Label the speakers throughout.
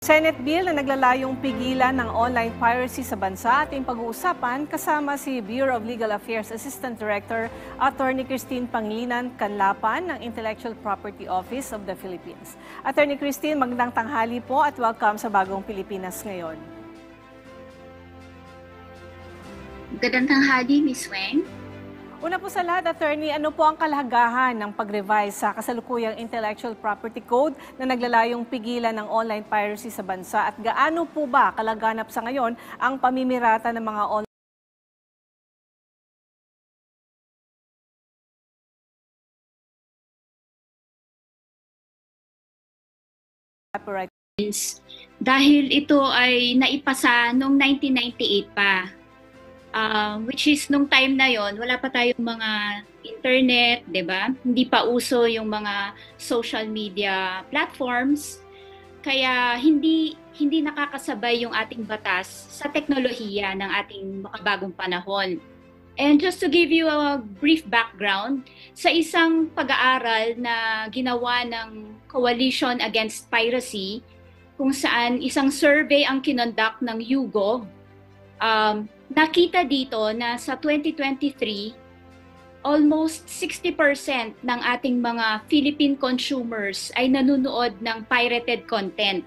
Speaker 1: Senate bill na naglalayong pigilan ng online piracy sa bansa ating pag-uusapan kasama si Bureau of Legal Affairs Assistant Director Attorney Christine Pangilinan Canlapan ng Intellectual Property Office of the Philippines. Attorney Christine, magandang tanghali po at welcome sa Bagong Pilipinas ngayon.
Speaker 2: Magandang tanghali, Ms. Weng.
Speaker 1: Una po sa lahat, Attorney, ano po ang kalahagahan ng pag-revise sa kasalukuyang Intellectual Property Code na naglalayong pigilan ng online piracy sa bansa at gaano po ba kalaganap sa ngayon ang pamimirata ng mga online copyright?
Speaker 2: Dahil ito ay naipasa noong 1998 pa. Which is nung time na yon wala pa tayong mga internet, 'di ba? Hindi pa uso yung mga social media platforms. Kaya hindi nakakasabay yung ating batas sa teknolohiya ng ating makabagong panahon. And just to give you a brief background, sa isang pag-aaral na ginawa ng Coalition Against Piracy, kung saan isang survey ang kinonduct ng YouGov, nakita dito na sa 2023, almost 60% ng ating mga Philippine consumers ay nanonood ng pirated content.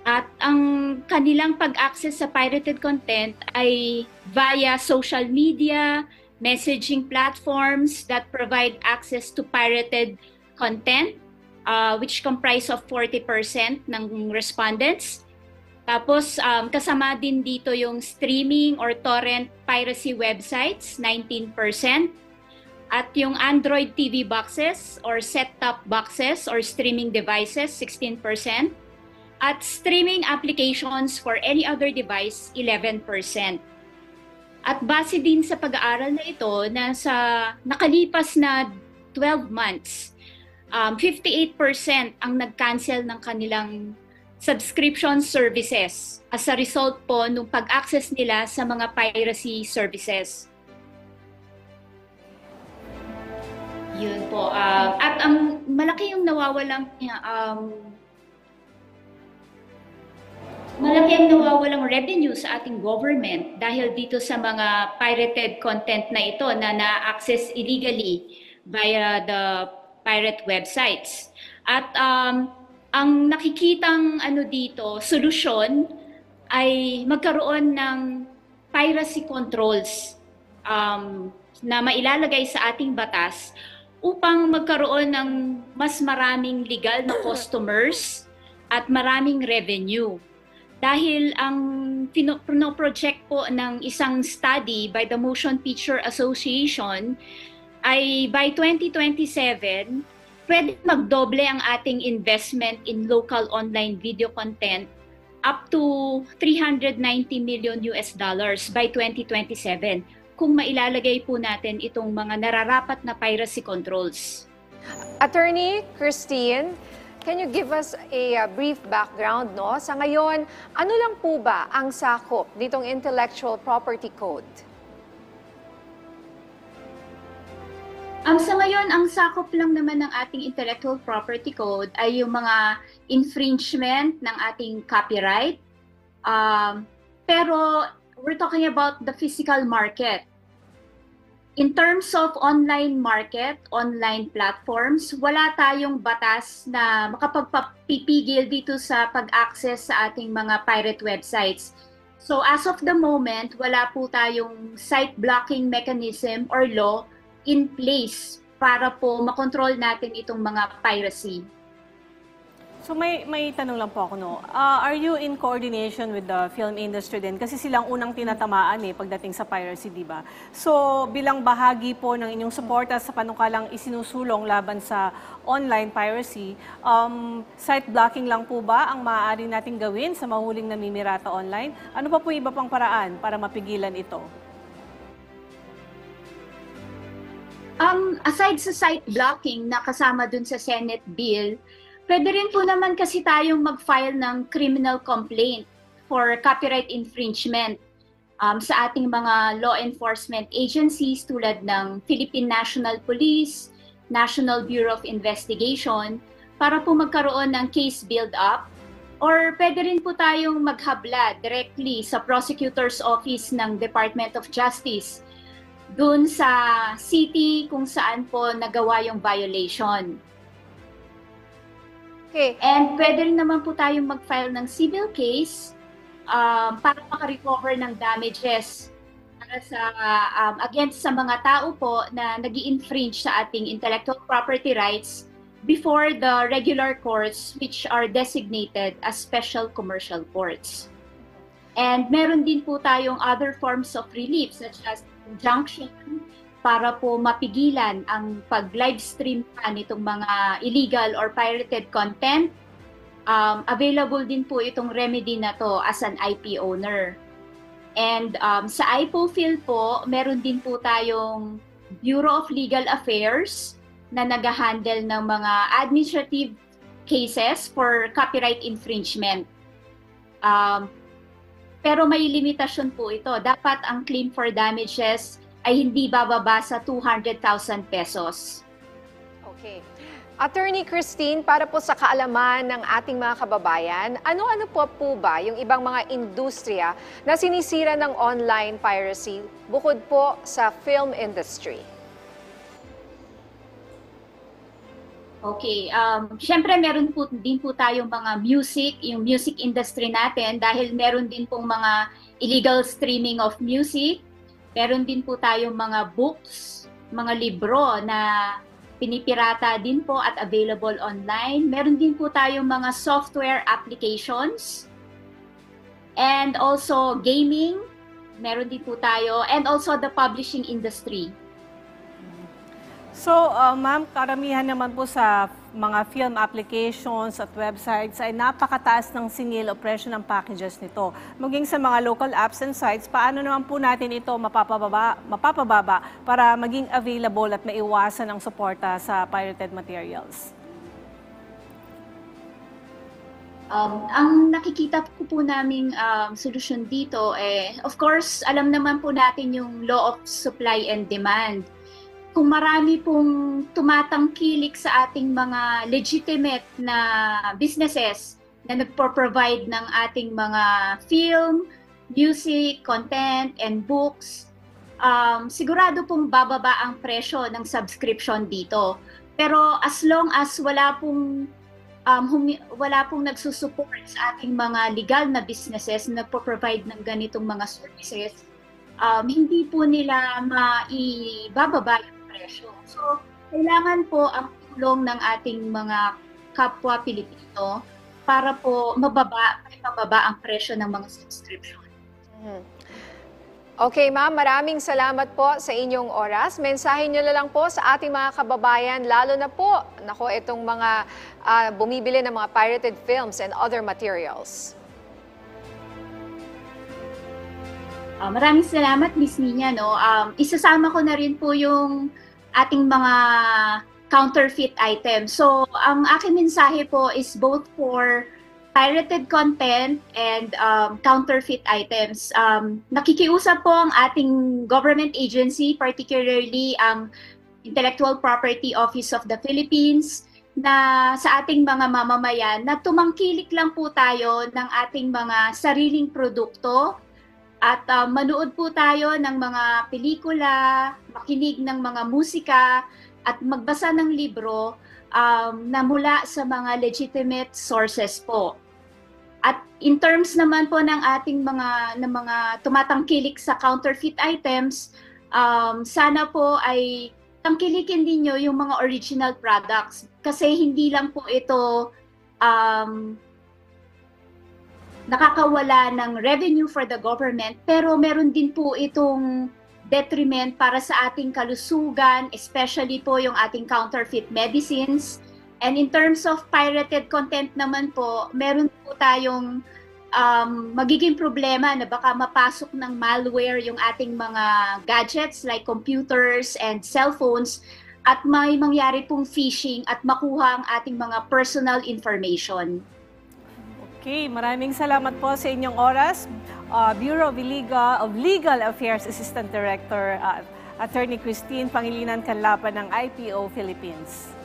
Speaker 2: At ang kanilang pag-access sa pirated content ay via social media, messaging platforms that provide access to pirated content, which comprise of 40% ng respondents. Tapos kasama din dito yung streaming or torrent piracy websites, 19%. At yung Android TV boxes or set-top boxes or streaming devices, 16%. At streaming applications for any other device, 11%. At base din sa pag-aaral na ito na sa nakalipas na 12 months, 58% ang nag-cancel ng kanilang subscription services as a result po nung pag-access nila sa mga piracy services. Yun po. At ang malaki yung nawawalang revenue sa ating government dahil dito sa mga pirated content na ito na na-access illegally via the pirate websites. At ang nakikitang dito, solusyon ay magkaroon ng piracy controls na mailalagay sa ating batas upang magkaroon ng mas maraming legal na customers at maraming revenue. Dahil ang pino-project po ng isang study by the Motion Picture Association ay by 2027, pwede magdoble ang ating investment in local online video content up to $390 million by 2027 kung mailalagay po natin itong mga nararapat na piracy controls.
Speaker 3: Attorney Christine, can you give us a brief background, no? Sa ngayon, ano lang po ba ang sakop nitong Intellectual Property Code?
Speaker 2: Sa ngayon, ang sakop lang naman ng ating Intellectual Property Code ay yung mga infringement ng ating copyright. Pero we're talking about the physical market. In terms of online market, online platforms, wala tayong batas na makapagpipigil dito sa pag-access sa ating mga pirate websites. So as of the moment, wala po tayong site blocking mechanism or law in place para po makontrol natin itong mga piracy.
Speaker 1: So may tanong lang po ako, no? Are you in coordination with the film industry din? Kasi silang unang tinatamaan pagdating sa piracy, di ba? So bilang bahagi po ng inyong suporta sa panukalang isinusulong laban sa online piracy, site blocking lang po ba ang maaari nating gawin sa mahuling namimirata online? Ano pa po iba pang paraan para mapigilan ito?
Speaker 2: Aside sa site blocking na kasama dun sa Senate bill, pwede rin po naman kasi tayong mag-file ng criminal complaint for copyright infringement sa ating mga law enforcement agencies tulad ng Philippine National Police, National Bureau of Investigation, para po magkaroon ng case build-up Or pwede rin po tayong maghabla directly sa Prosecutor's Office ng Department of Justice dun sa city kung saan po nagawa yung violation.
Speaker 3: Okay.
Speaker 2: And pwede rin naman po tayong mag-file ng civil case para makarecover ng damages para sa, against sa mga tao po na nag-i-infringe sa ating intellectual property rights before the regular courts which are designated as special commercial courts. And meron din po tayong other forms of relief such as injunction para po mapigilan ang pag-livestream pa nitong mga illegal or pirated content. Available din po itong remedy na to as an IP owner. And sa IPOFIL po, meron din po tayong Bureau of Legal Affairs na nag-handle ng mga administrative cases for copyright infringement. Pero may limitasyon po ito. Dapat ang claim for damages ay hindi bababa sa 200,000 pesos.
Speaker 3: Okay. Attorney Christine, para po sa kaalaman ng ating mga kababayan, ano-ano po ba yung ibang mga industriya na sinisira ng online piracy bukod po sa film industry?
Speaker 2: Okay, syempre meron po din po tayong mga music, yung music industry natin dahil meron din pong mga illegal streaming of music. Meron din po tayong mga books, mga libro na pinipirata din po at available online. Meron din po tayong mga software applications and also gaming. Meron din po tayo and also the publishing industry.
Speaker 1: So, ma'am, karamihan naman po sa mga film applications at websites ay napakataas ng singil o presyo ng packages nito. Maging sa mga local apps and sites, paano naman po natin ito mapapababa para maging available at maiwasan ang suporta sa pirated materials?
Speaker 2: Ang nakikita po naming solusyon dito, of course, alam naman po natin yung law of supply and demand. Kung marami pong tumatangkilik sa ating mga legitimate na businesses na nagpo-provide ng ating mga film, music, content, and books, sigurado pong bababa ang presyo ng subscription dito. Pero as long as wala pong nagsusupport sa ating mga legal na businesses na nagpo-provide ng ganitong mga services, hindi po nila maibababa yung presyo. So, kailangan po ang tulong ng ating mga kapwa Pilipino para po mababa ang presyo ng mga subscription.
Speaker 3: Okay, ma'am, maraming salamat po sa inyong oras. Mensahe niyo na lang po sa ating mga kababayan, lalo na po, itong mga bumibili ng mga pirated films and other materials.
Speaker 2: Maraming salamat, Miss Nina. Isasama ko na rin po yung ating mga counterfeit items. So, ang aking mensahe po is both for pirated content and counterfeit items. Nakikiusap po ang ating government agency, particularly ang Intellectual Property Office of the Philippines, na sa ating mga mamamayan na tumangkilik lang po tayo ng ating mga sariling produkto at manood po tayo ng mga pelikula, makinig ng mga musika at magbasa ng libro na mula sa mga legitimate sources po. At in terms naman po ng ating mga tumatangkilik sa counterfeit items, sana po ay tangkilikin din nyo yung mga original products kasi hindi lang po ito nakakawala ng revenue for the government, pero meron din po itong detriment para sa ating kalusugan, especially po yung ating counterfeit medicines. And in terms of pirated content naman po, meron po tayong magiging problema na baka mapasok ng malware yung ating mga gadgets like computers and cellphones at may mangyari pong phishing at makuha ang ating mga personal information.
Speaker 1: Okay, maraming salamat po sa inyong oras. Bureau of Legal Affairs Assistant Director, Attorney Christine Pangilinan Canlapan ng IPO Philippines.